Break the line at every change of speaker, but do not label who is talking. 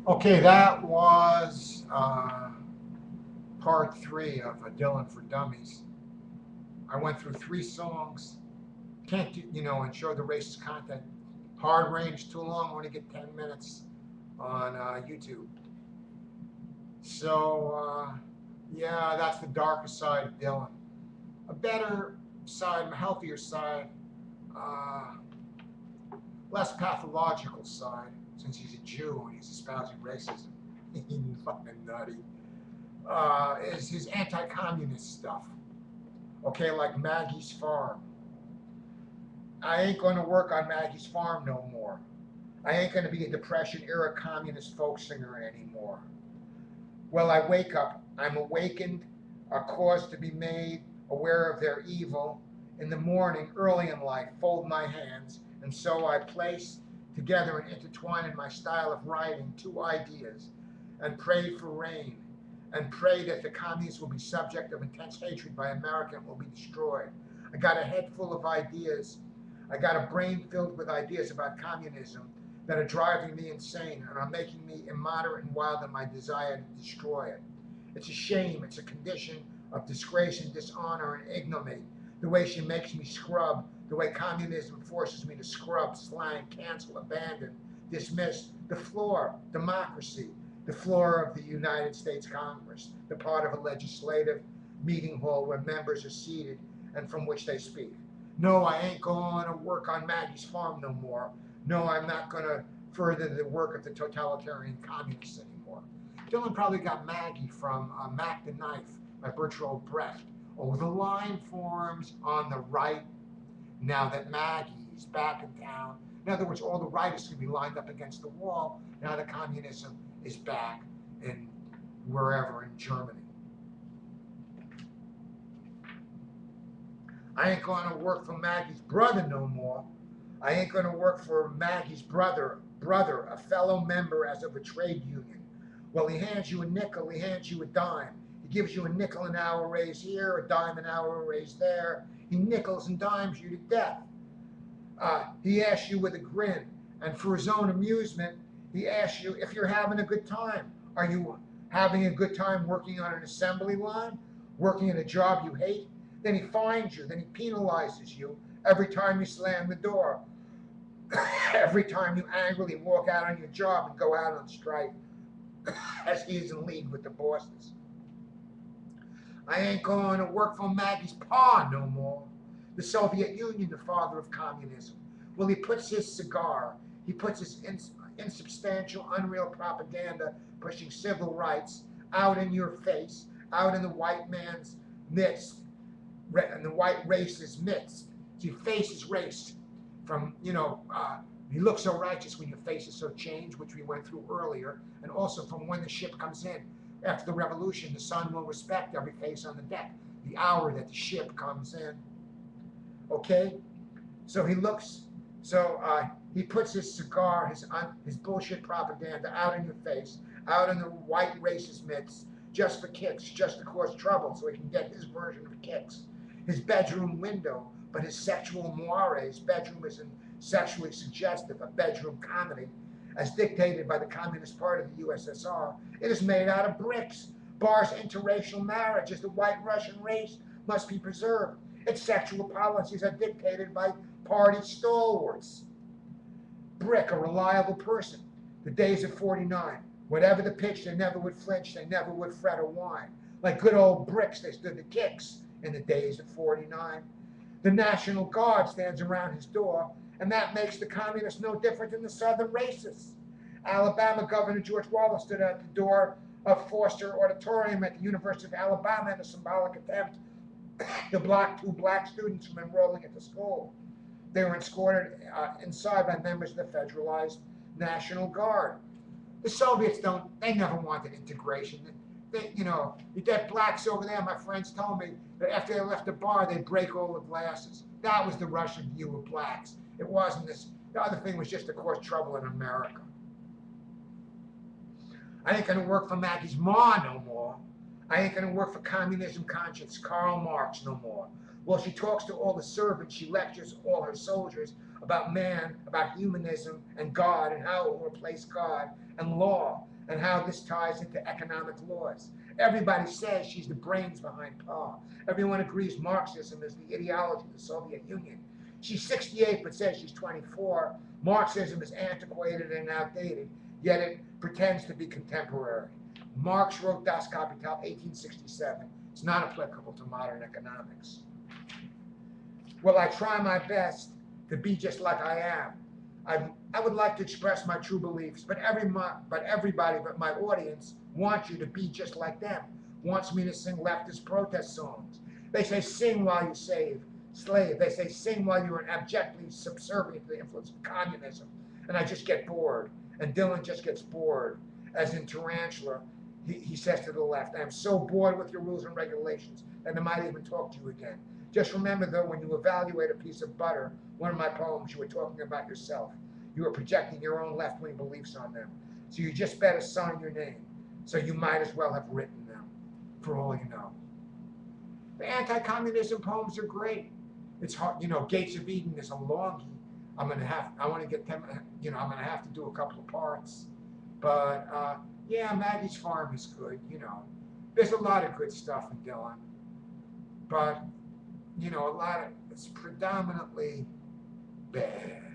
Okay, that was part three of Dylan for Dummies. I went through three songs. Can't do, and show the racist content. Hard range, too long. Only get 10 minutes on YouTube. So, yeah, that's the darker side of Dylan. A better side, a healthier side, uh, less pathological side, since he's a Jew and he's espousing racism. He's fucking nutty. Is his anti-communist stuff. Okay, like Maggie's Farm. I ain't going to work on Maggie's Farm no more. I ain't going to be a Depression era communist folk singer anymore. Well, I wake up, I'm awakened, a cause to be made, aware of their evil. In the morning, early in life, fold my hands, and so I place together and intertwine in my style of writing two ideas, and pray for rain, and pray that the communists will be subject of intense hatred by America and will be destroyed. I got a head full of ideas. I got a brain filled with ideas about communism that are driving me insane and are making me immoderate and wild in my desire to destroy it. It's a shame. It's a condition of disgrace and dishonor and ignominy. The way she makes me scrub, the way communism forces me to scrub, slang, cancel, abandon, dismiss the floor, democracy, the floor of the United States Congress, the part of a legislative meeting hall where members are seated and from which they speak. No, I ain't going to work on Maggie's Farm no more. No, I'm not going to further the work of the totalitarian communists anymore. Dylan probably got Maggie from Mac the Knife by Bertolt Brecht. Oh, the line forms on the right now that Maggie's back in town. In other words, all the writers can be lined up against the wall now that communism is back in wherever in Germany. I ain't going to work for Maggie's brother no more. I ain't going to work for Maggie's brother, a fellow member as of a trade union. Well, he hands you a nickel, he hands you a dime. He gives you a nickel an hour raise here, a dime an hour raise there. He nickels and dimes you to death. He asks you with a grin, and for his own amusement, he asks you if you're having a good time. Are you having a good time working on an assembly line, working in a job you hate? Then he fines you, then he penalizes you every time you slam the door, every time you angrily walk out on your job and go out on strike, as he is in league with the bosses. I ain't going to work for Maggie's pa no more. The Soviet Union, the father of communism. Well, he puts his cigar, he puts his insubstantial, unreal propaganda pushing civil rights out in your face, out in the white man's midst, and the white race's midst. So your face is race from, you look so righteous when your face is so changed, which we went through earlier, and also from when the ship comes in. After the revolution, the sun will respect every face on the deck, the hour that the ship comes in. Okay? So he puts his cigar, his bullshit propaganda out in your face, out in the white racist midst, just for kicks, just to cause trouble so he can get his version of kicks. His bedroom window, but his sexual moire, his bedroom isn't sexually suggestive, a bedroom comedy, as dictated by the Communist Party of the USSR. It is made out of bricks, bars interracial marriage, as the white Russian race must be preserved. Its sexual policies are dictated by party stalwarts. Brick, a reliable person. The days of 49. Whatever the pitch, they never would flinch, they never would fret or whine. Like good old bricks, they stood the kicks in the days of 49. The National Guard stands around his door, and that makes the communists no different than the Southern racists. Alabama Governor George Wallace stood at the door of Foster Auditorium at the University of Alabama in a symbolic attempt to block two black students from enrolling at the school. They were escorted inside by members of the Federalized National Guard. The Soviets they never wanted integration. You get blacks over there, my friends told me that after they left the bar, they'd break all the glasses. That was the Russian view of blacks. It wasn't this. The other thing was just to cause trouble in America. I ain't going to work for Maggie's ma no more. I ain't going to work for communism conscience Karl Marx no more. Well, she talks to all the servants, she lectures all her soldiers about man, about humanism and God and how it will replace God and law and how this ties into economic laws. Everybody says she's the brains behind Paul. Everyone agrees Marxism is the ideology of the Soviet Union. She's 68 but says she's 24. Marxism is antiquated and outdated, yet it pretends to be contemporary. Marx wrote Das Kapital 1867. It's not applicable to modern economics. Well, I try my best to be just like I am. I would like to express my true beliefs, but everybody but my audience wants you to be just like them, wants me to sing leftist protest songs. They say sing while you slave. They say sing while you are abjectly subservient to the influence of communism. And I just get bored. And Dylan just gets bored. As in Tarantula, he says to the left, I am so bored with your rules and regulations that I might even talk to you again. Just remember, though, when you evaluate a piece of butter, one of my poems, you were talking about yourself. You were projecting your own left-wing beliefs on them. So you just better sign your name. So you might as well have written them, for all you know. The anti-communism poems are great. It's hard, Gates of Eden is a longie. I want to get them, I'm going to have to do a couple of parts. But, yeah, Maggie's Farm is good, There's a lot of good stuff in Dylan. But, it's predominantly bad.